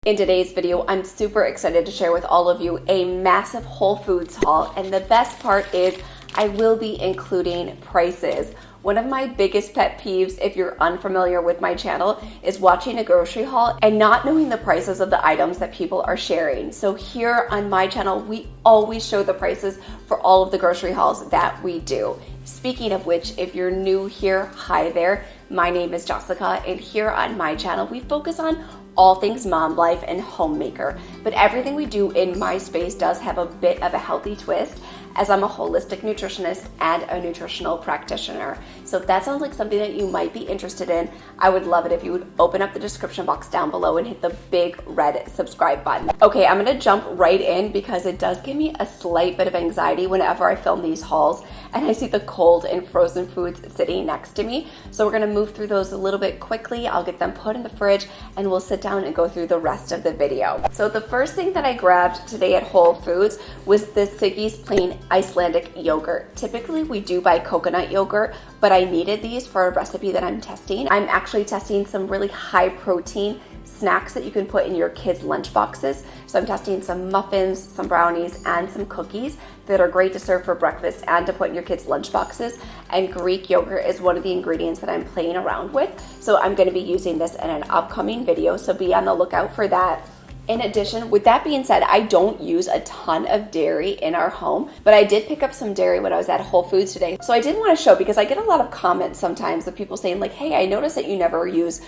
In today's video, I'm super excited to share with all of you a massive Whole Foods haul, and the best part is I will be including prices. One of my biggest pet peeves, if you're unfamiliar with my channel, is watching a grocery haul and not knowing the prices of the items that people are sharing. So here on my channel, we always show the prices for all of the grocery hauls that we do. Speaking of which, if you're new here, hi there. My name is Jessica, and here on my channel, we focus on all things mom life and homemaker, but everything we do in my space does have a bit of a healthy twist, as I'm a holistic nutritionist and a nutritional practitioner. So if that sounds like something that you might be interested in, I would love it if you would open up the description box down below and hit the big red subscribe button. Okay, I'm gonna jump right in because it does give me a slight bit of anxiety whenever I film these hauls and I see the cold and frozen foods sitting next to me. So we're gonna move through those a little bit quickly. I'll get them put in the fridge and we'll sit down and go through the rest of the video. So the first thing that I grabbed today at Whole Foods was the Siggi's plain Icelandic yogurt. Typically we do buy coconut yogurt, but I needed these for a recipe that I'm testing. I'm actually testing some really high protein snacks that you can put in your kids' lunch boxes. So I'm testing some muffins, some brownies, and some cookies that are great to serve for breakfast and to put in your kids' lunch boxes. And Greek yogurt is one of the ingredients that I'm playing around with. So I'm going to be using this in an upcoming video, so be on the lookout for that. In addition, with that being said, I don't use a ton of dairy in our home, but I did pick up some dairy when I was at Whole Foods today. So I did want to show, because I get a lot of comments sometimes of people saying like, hey, I noticed that you never use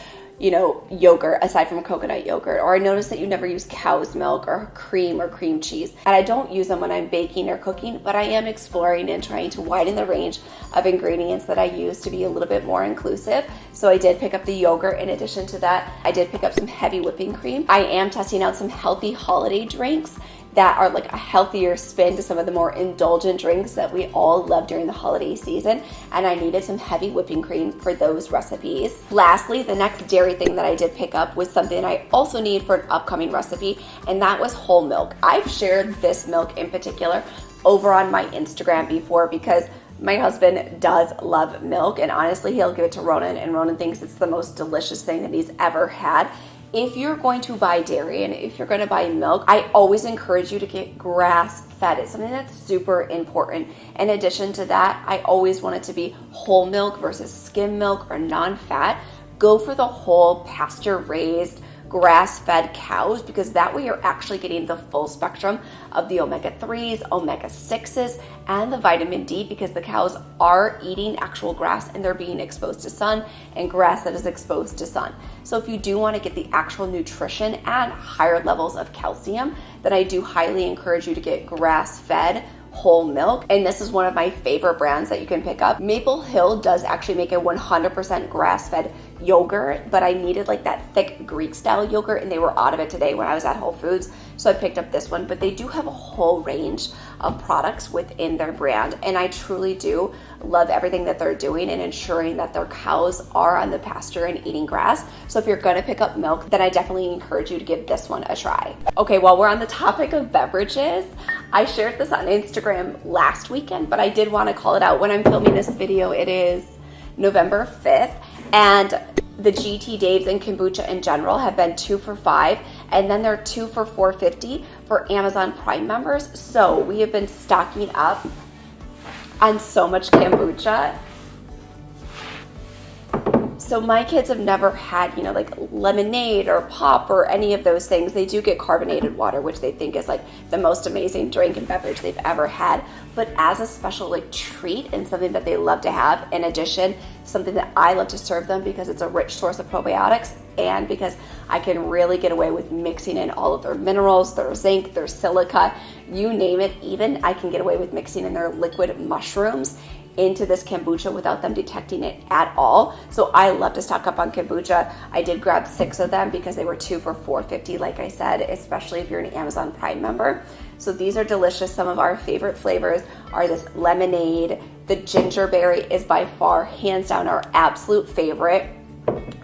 yogurt aside from coconut yogurt, or I noticed that you never use cow's milk or cream cheese. And I don't use them when I'm baking or cooking, but I am exploring and trying to widen the range of ingredients that I use to be a little bit more inclusive. So I did pick up the yogurt. In addition to that, I did pick up some heavy whipping cream. I am testing out some healthy holiday drinks that are like a healthier spin to some of the more indulgent drinks that we all love during the holiday season, and I needed some heavy whipping cream for those recipes. Lastly, the next dairy thing that I did pick up was something I also need for an upcoming recipe, and that was whole milk. I've shared this milk in particular over on my Instagram before because my husband does love milk, and honestly, he'll give it to Ronan, and Ronan thinks it's the most delicious thing that he's ever had. If you're going to buy dairy and if you're going to buy milk, I always encourage you to get grass-fed. It's something that's super important. In addition to that, I always want it to be whole milk versus skim milk or non-fat. Go for the whole pasture-raised, grass-fed cows, because that way you're actually getting the full spectrum of the omega-3s, omega-6s, and the vitamin D, because the cows are eating actual grass and they're being exposed to sun, and grass that is exposed to sun. So if you do want to get the actual nutrition and higher levels of calcium, then I do highly encourage you to get grass-fed whole milk, and this is one of my favorite brands that you can pick up. Maple Hill does actually make a 100% grass-fed yogurt, but I needed like that thick Greek style yogurt, and they were out of it today when I was at Whole Foods, so I picked up this one. But they do have a whole range of products within their brand, and I truly do love everything that they're doing and ensuring that their cows are on the pasture and eating grass. So if you're gonna pick up milk, then I definitely encourage you to give this one a try. Okay, while we're on the topic of beverages, I shared this on Instagram last weekend, but I did want to call it out. When I'm filming this video, it is November 5th, and the GT Daves and Kombucha in general have been 2 for $5, and then they're 2 for $4.50 for Amazon Prime members. So we have been stocking up on so much kombucha. So my kids have never had, like lemonade or pop or any of those things. They do get carbonated water, which they think is like the most amazing drink and beverage they've ever had. But as a special like treat and something that they love to have, in addition, something that I love to serve them because it's a rich source of probiotics, and because I can really get away with mixing in all of their minerals, their zinc, their silica, you name it. Even I can get away with mixing in their liquid mushrooms into this kombucha without them detecting it at all. So I love to stock up on kombucha. I did grab 6 of them because they were 2 for $4.50, like I said, especially if you're an Amazon Prime member. So these are delicious. Some of our favorite flavors are this lemonade. The gingerberry is by far, hands down, our absolute favorite.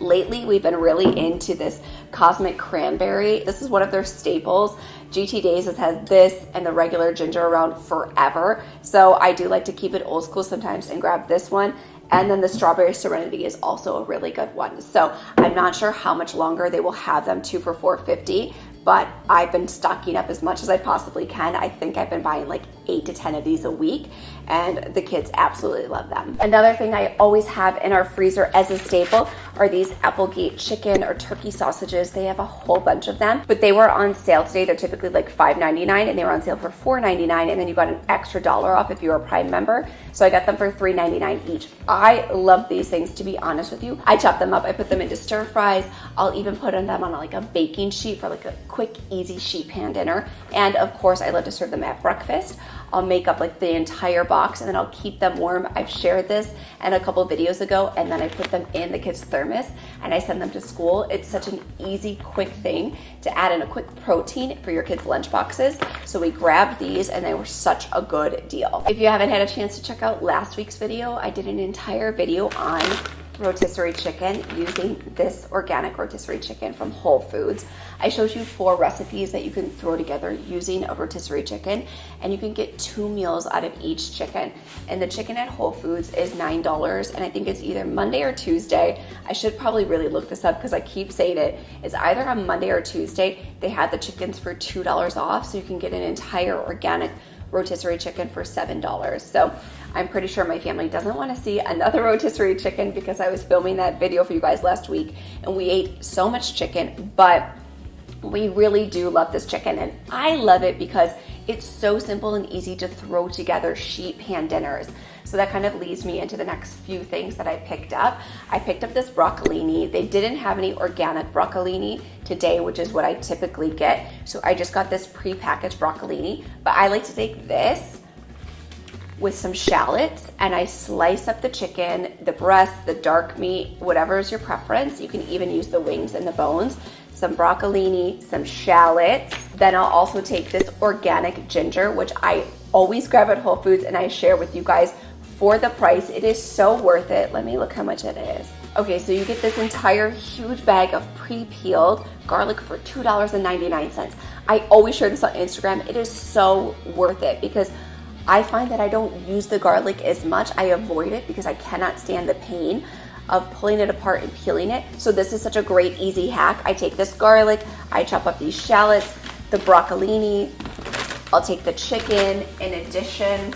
Lately, we've been really into this cosmic cranberry. This is one of their staples. GT Days has had this and the regular ginger around forever. So I do like to keep it old school sometimes and grab this one. And then the Strawberry Serenity is also a really good one. So I'm not sure how much longer they will have them, 2 for $4.50, but I've been stocking up as much as I possibly can. I think I've been buying like 8 to 10 of these a week, and the kids absolutely love them. Another thing I always have in our freezer as a staple are these Applegate chicken or turkey sausages. They have a whole bunch of them, but they were on sale today. They're typically like $5.99, and they were on sale for $4.99, and then you got an extra $1 off if you're a Prime member. So I got them for $3.99 each. I love these things, to be honest with you. I chop them up, I put them into stir fries. I'll even put them on like a baking sheet for like a quick, easy sheet pan dinner. And of course, I love to serve them at breakfast. I'll make up like the entire box and then I'll keep them warm. I've shared this in a couple videos ago, and then I put them in the kids' thermos and I send them to school. It's such an easy, quick thing to add in a quick protein for your kids' lunch boxes. So we grabbed these and they were such a good deal. If you haven't had a chance to check out last week's video, I did an entire video on rotisserie chicken using this organic rotisserie chicken from Whole Foods. I showed you 4 recipes that you can throw together using a rotisserie chicken, and you can get 2 meals out of each chicken. And the chicken at Whole Foods is $9, and I think it's either Monday or Tuesday. I should probably really look this up because I keep saying it. It's either on Monday or Tuesday. They had the chickens for $2 off, so you can get an entire organic rotisserie chicken for $7. So I'm pretty sure my family doesn't want to see another rotisserie chicken because I was filming that video for you guys last week and we ate so much chicken, but we really do love this chicken, and I love it because it's so simple and easy to throw together sheet pan dinners. So that kind of leads me into the next few things that I picked up. I picked up this broccolini. They didn't have any organic broccolini today, which is what I typically get. So I just got this pre-packaged broccolini, but I like to take this with some shallots and I slice up the chicken, the breast, the dark meat, whatever is your preference. You can even use the wings and the bones. Some broccolini, some shallots. Then I'll also take this organic ginger, which I always grab at Whole Foods and I share with you guys for the price. It is so worth it. Let me look how much it is. Okay, so you get this entire huge bag of pre-peeled garlic for $2.99. I always share this on Instagram. It is so worth it because I find that I don't use the garlic as much. I avoid it because I cannot stand the pain of pulling it apart and peeling it. So this is such a great, easy hack. I take this garlic, I chop up these shallots, the broccolini, I'll take the chicken, in addition,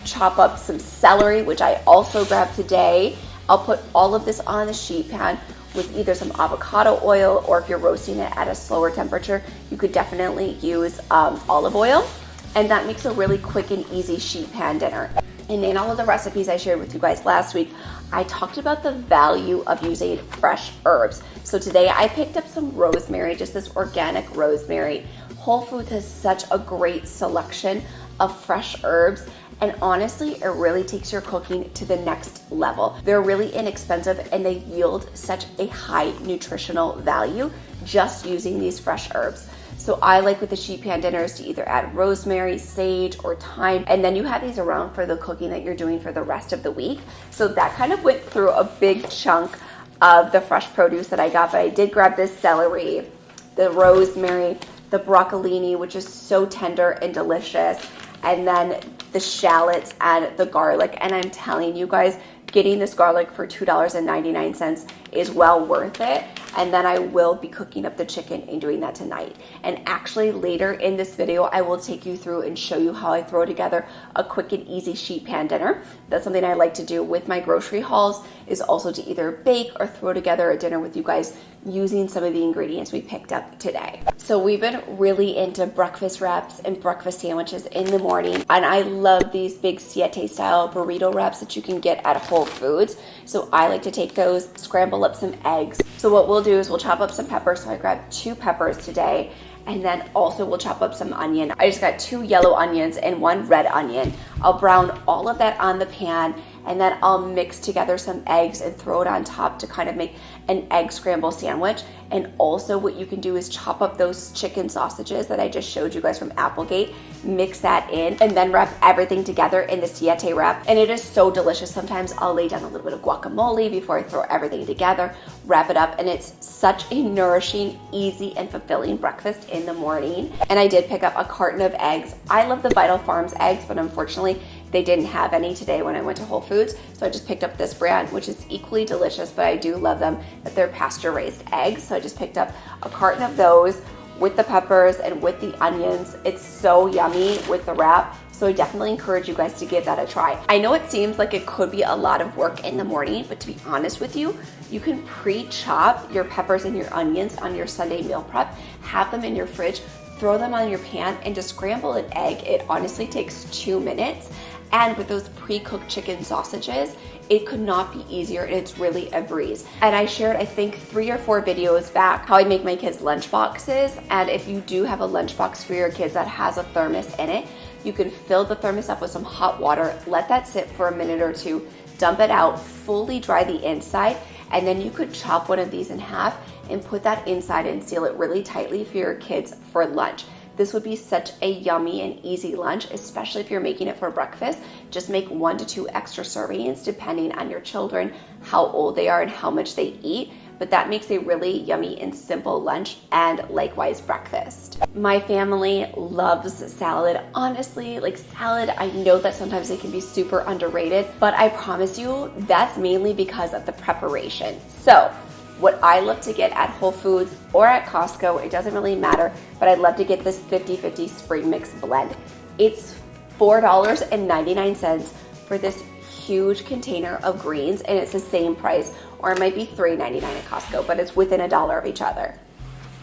chop up some celery, which I also grabbed today. I'll put all of this on the sheet pan with either some avocado oil, or if you're roasting it at a slower temperature, you could definitely use olive oil. And that makes a really quick and easy sheet pan dinner. And in all of the recipes I shared with you guys last week, I talked about the value of using fresh herbs. So today I picked up some rosemary, just this organic rosemary. Whole Foods has such a great selection of fresh herbs, and honestly, it really takes your cooking to the next level. They're really inexpensive and they yield such a high nutritional value just using these fresh herbs. So I like with the sheet pan dinners to either add rosemary, sage, or thyme, and then you have these around for the cooking that you're doing for the rest of the week. So that kind of went through a big chunk of the fresh produce that I got, but I did grab this celery, the rosemary, the broccolini, which is so tender and delicious, and then the shallots and the garlic. And I'm telling you guys, getting this garlic for $2.99 is well worth it. And then I will be cooking up the chicken and doing that tonight. And actually later in this video, I will take you through and show you how I throw together a quick and easy sheet pan dinner. That's something I like to do with my grocery hauls, is also to either bake or throw together a dinner with you guys using some of the ingredients we picked up today. So we've been really into breakfast wraps and breakfast sandwiches in the morning. And I love these big Siete style burrito wraps that you can get at Whole Foods. So I like to take those, scramble up some eggs. So what we'll do is we'll chop up some peppers. So I grabbed 2 peppers today. And then also we'll chop up some onion. I just got 2 yellow onions and 1 red onion. I'll brown all of that on the pan, and then I'll mix together some eggs and throw it on top to kind of make an egg scramble sandwich. And also what you can do is chop up those chicken sausages that I just showed you guys from Applegate, mix that in, and then wrap everything together in the Siete Wrap. And it is so delicious. Sometimes I'll lay down a little bit of guacamole before I throw everything together, wrap it up, and it's such a nourishing, easy, and fulfilling breakfast in the morning. And I did pick up a carton of eggs. I love the Vital Farms eggs, but unfortunately, they didn't have any today when I went to Whole Foods, so I just picked up this brand, which is equally delicious, but I do love them, that they're pasture raised eggs. So I just picked up a carton of those with the peppers and with the onions. It's so yummy with the wrap. So I definitely encourage you guys to give that a try. I know it seems like it could be a lot of work in the morning, but to be honest with you, you can pre-chop your peppers and your onions on your Sunday meal prep, have them in your fridge, throw them on your pan, and just scramble an egg. It honestly takes 2 minutes. And with those pre-cooked chicken sausages, it could not be easier, and it's really a breeze. And I shared, I think, 3 or 4 videos back how I make my kids lunch boxes. And if you do have a lunchbox for your kids that has a thermos in it, you can fill the thermos up with some hot water, let that sit for a minute or two, dump it out, fully dry the inside, and then you could chop one of these in half and put that inside and seal it really tightly for your kids for lunch. This would be such a yummy and easy lunch, especially if you're making it for breakfast. Just make 1 to 2 extra servings depending on your children, how old they are, and how much they eat. But that makes a really yummy and simple lunch, and likewise breakfast. My family loves salad. Honestly, like salad, I know that sometimes it can be super underrated, but I promise you that's mainly because of the preparation. So what I love to get at Whole Foods or at Costco, it doesn't really matter, but I'd love to get this 50-50 spring mix blend. It's $4.99 for this huge container of greens, and it's the same price, or it might be $3.99 at Costco, but it's within $1 of each other.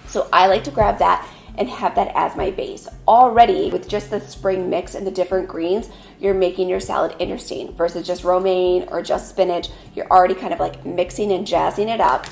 So I like to grab that and have that as my base. Already with just the spring mix and the different greens, you're making your salad interesting versus just romaine or just spinach. You're already kind of like mixing and jazzing it up.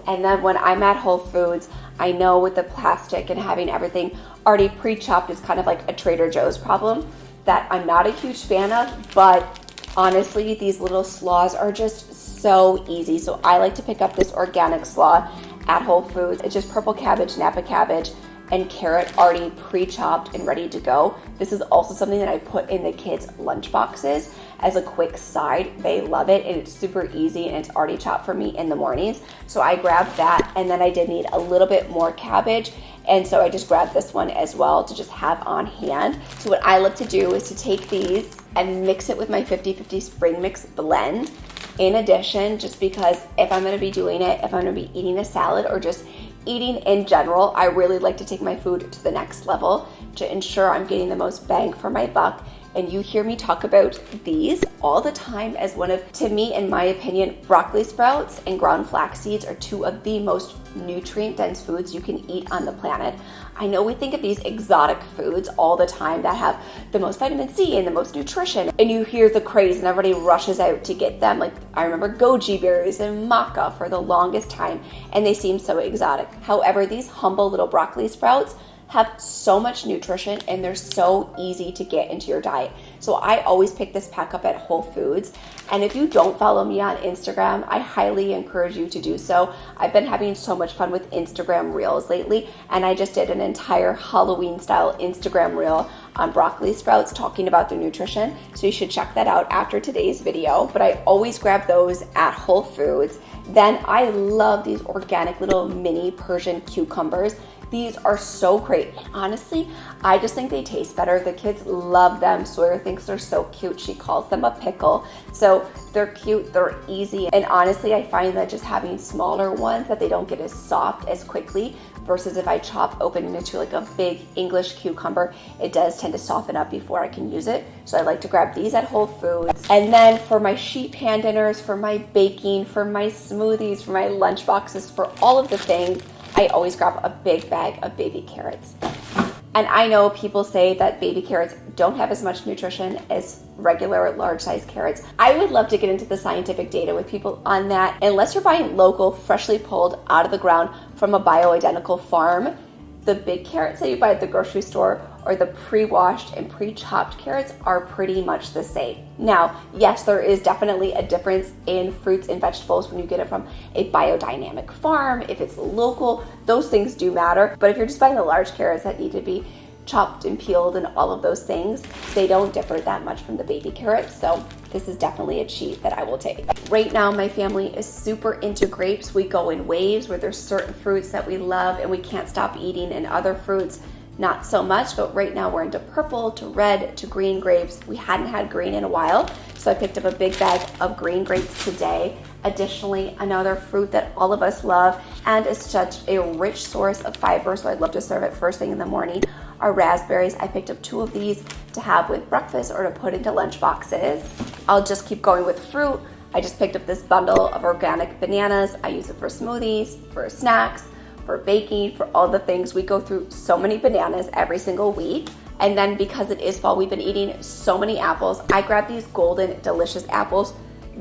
And then when I'm at Whole Foods, I know with the plastic and having everything already pre-chopped is kind of like a Trader Joe's problem that I'm not a huge fan of, but honestly, these little slaws are just so easy. So I like to pick up this organic slaw at Whole Foods. It's just purple cabbage, Napa cabbage, and carrot already pre-chopped and ready to go. This is also something that I put in the kids' lunch boxes as a quick side. They love it, and it's super easy, and it's already chopped for me in the mornings. So I grabbed that, and then I did need a little bit more cabbage, and so I just grabbed this one as well to just have on hand. So what I love to do is to take these and mix it with my 50-50 spring mix blend. In addition, just because if I'm gonna be doing it, if I'm gonna be eating a salad or just eating in general, I really like to take my food to the next level to ensure I'm getting the most bang for my buck. And you hear me talk about these all the time as one of, to me, in my opinion, broccoli sprouts and ground flax seeds are 2 of the most nutrient-dense foods you can eat on the planet. I know we think of these exotic foods all the time that have the most vitamin C and the most nutrition, and you hear the craze and everybody rushes out to get them. Like I remember goji berries and maca for the longest time, and they seem so exotic. However, these humble little broccoli sprouts have so much nutrition, and they're so easy to get into your diet. So I always pick this pack up at Whole Foods. And if you don't follow me on Instagram, I highly encourage you to do so. I've been having so much fun with Instagram Reels lately, and I just did an entire Halloween style Instagram Reel on broccoli sprouts talking about their nutrition. So you should check that out after today's video. But I always grab those at Whole Foods. Then I love these organic little mini Persian cucumbers. These are so great. Honestly, I just think they taste better. The kids love them. Sawyer thinks they're so cute. She calls them a pickle. So they're cute, they're easy. And honestly, I find that just having smaller ones that they don't get as soft as quickly versus if I chop open into like a big English cucumber, it does tend to soften up before I can use it. So I like to grab these at Whole Foods. And then for my sheet pan dinners, for my baking, for my smoothies, for my lunch boxes, for all of the things, I always grab a big bag of baby carrots. And I know people say that baby carrots don't have as much nutrition as regular large-sized carrots. I would love to get into the scientific data with people on that. Unless you're buying local, freshly pulled out of the ground from a bioidentical farm, the big carrots that you buy at the grocery store or the pre-washed and pre-chopped carrots are pretty much the same. Now, yes, there is definitely a difference in fruits and vegetables when you get it from a biodynamic farm. If it's local, those things do matter. But if you're just buying the large carrots that need to be chopped and peeled and all of those things, they don't differ that much from the baby carrots. So this is definitely a cheat that I will take. Right now, my family is super into grapes. We go in waves where there's certain fruits that we love and we can't stop eating, and other fruits not so much, but right now we're into purple to red to green grapes. We hadn't had green in a while, so I picked up a big bag of green grapes today. Additionally, another fruit that all of us love and is such a rich source of fiber, so I'd love to serve it first thing in the morning, are raspberries. I picked up 2 of these to have with breakfast or to put into lunch boxes. I'll just keep going with fruit. I just picked up this bundle of organic bananas. I use it for smoothies, for snacks, for baking, for all the things. We go through so many bananas every single week. And then because it is fall, we've been eating so many apples. I grabbed these golden delicious apples.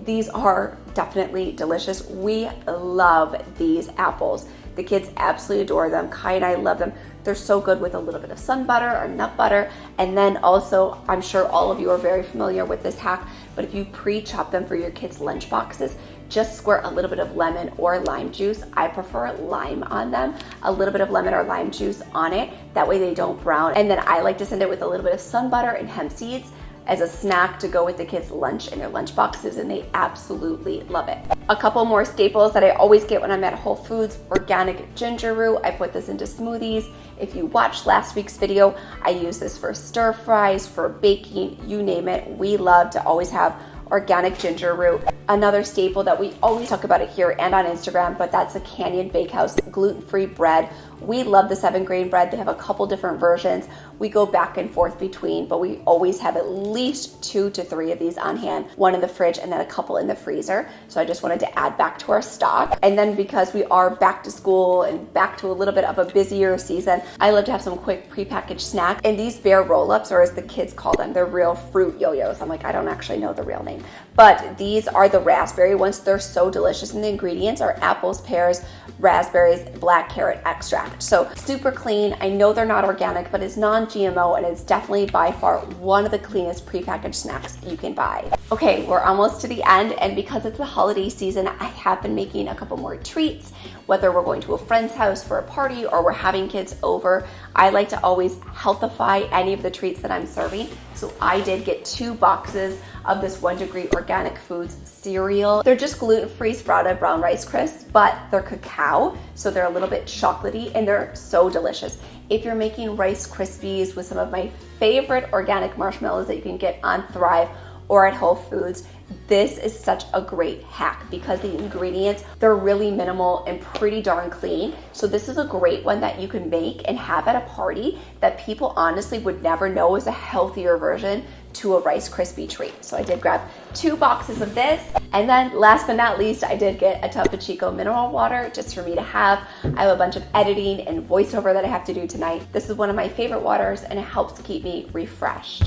These are definitely delicious. We love these apples. The kids absolutely adore them. Kai and I love them. They're so good with a little bit of sun butter or nut butter. And then also, I'm sure all of you are very familiar with this hack, but if you pre-chop them for your kids' lunch boxes, just squirt a little bit of lemon or lime juice. I prefer lime on them. A little bit of lemon or lime juice on it. That way they don't brown. And then I like to send it with a little bit of sun butter and hemp seeds as a snack to go with the kids' lunch in their lunch boxes, and they absolutely love it. A couple more staples that I always get when I'm at Whole Foods: organic ginger root. I put this into smoothies. If you watched last week's video, I use this for stir fries, for baking, you name it. We love to always have organic ginger root. Another staple that we always talk about it here and on Instagram, but that's the Canyon Bakehouse gluten-free bread. We love the 7-grain bread. They have a couple different versions. We go back and forth between, but we always have at least 2 to 3 of these on hand, 1 in the fridge and then a couple in the freezer. So I just wanted to add back to our stock. And then because we are back to school and back to a little bit of a busier season, I love to have some quick prepackaged snacks. And these bear roll-ups, or as the kids call them, they're real fruit yo-yos. I'm like, I don't actually know the real name. But these are the raspberry ones. They're so delicious. And the ingredients are apples, pears, raspberries, black carrot extract. So super clean. I know they're not organic, but it's non-GMO, and it's definitely by far one of the cleanest prepackaged snacks you can buy. Okay, we're almost to the end, and because it's the holiday season, I have been making a couple more treats. Whether we're going to a friend's house for a party or we're having kids over, I like to always healthify any of the treats that I'm serving. So I did get 2 boxes of this 1 Degree Organic Foods cereal. They're just gluten-free sprouted brown rice crisps, but they're cacao, so they're a little bit chocolatey, and they're so delicious. If you're making Rice Krispies with some of my favorite organic marshmallows that you can get on Thrive or at Whole Foods, this is such a great hack because the ingredients, they're really minimal and pretty darn clean. So this is a great one that you can make and have at a party that people honestly would never know is a healthier version to a Rice Krispie treat. So I did grab 2 boxes of this. And then last but not least, I did get a Topo Chico mineral water just for me to have. I have a bunch of editing and voiceover that I have to do tonight. This is one of my favorite waters, and it helps to keep me refreshed.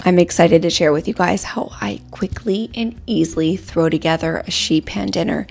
I'm excited to share with you guys how I quickly and easily throw together a sheet pan dinner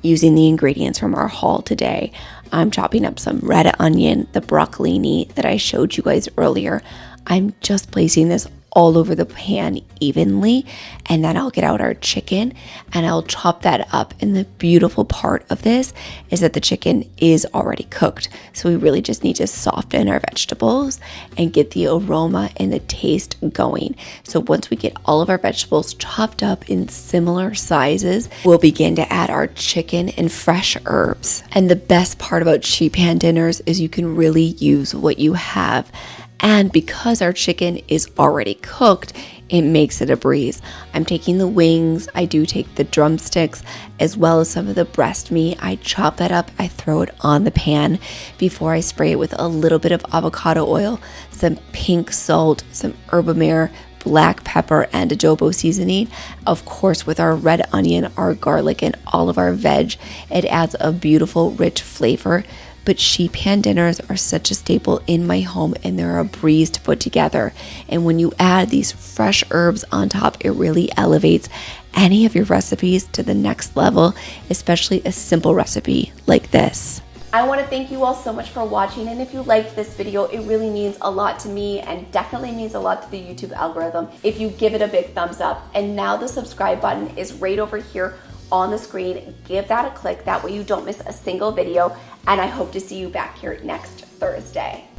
using the ingredients from our haul today. I'm chopping up some red onion, the broccolini that I showed you guys earlier. I'm just placing this all over the pan evenly, and then I'll get out our chicken and I'll chop that up. And the beautiful part of this is that the chicken is already cooked, so we really just need to soften our vegetables and get the aroma and the taste going. So once we get all of our vegetables chopped up in similar sizes, we'll begin to add our chicken and fresh herbs. And the best part about sheet pan dinners is you can really use what you have. And because our chicken is already cooked, it makes it a breeze. I'm taking the wings, I do take the drumsticks, as well as some of the breast meat. I chop that up, I throw it on the pan before I spray it with a little bit of avocado oil, some pink salt, some herbamare, black pepper, and adobo seasoning. Of course, with our red onion, our garlic, and all of our veg, it adds a beautiful, rich flavor. But sheet pan dinners are such a staple in my home, and they're a breeze to put together. And when you add these fresh herbs on top, it really elevates any of your recipes to the next level, especially a simple recipe like this. I want to thank you all so much for watching, and if you liked this video, it really means a lot to me and definitely means a lot to the YouTube algorithm if you give it a big thumbs up. And now the subscribe button is right over here on the screen. Give that a click, that way you don't miss a single video, and I hope to see you back here next Thursday.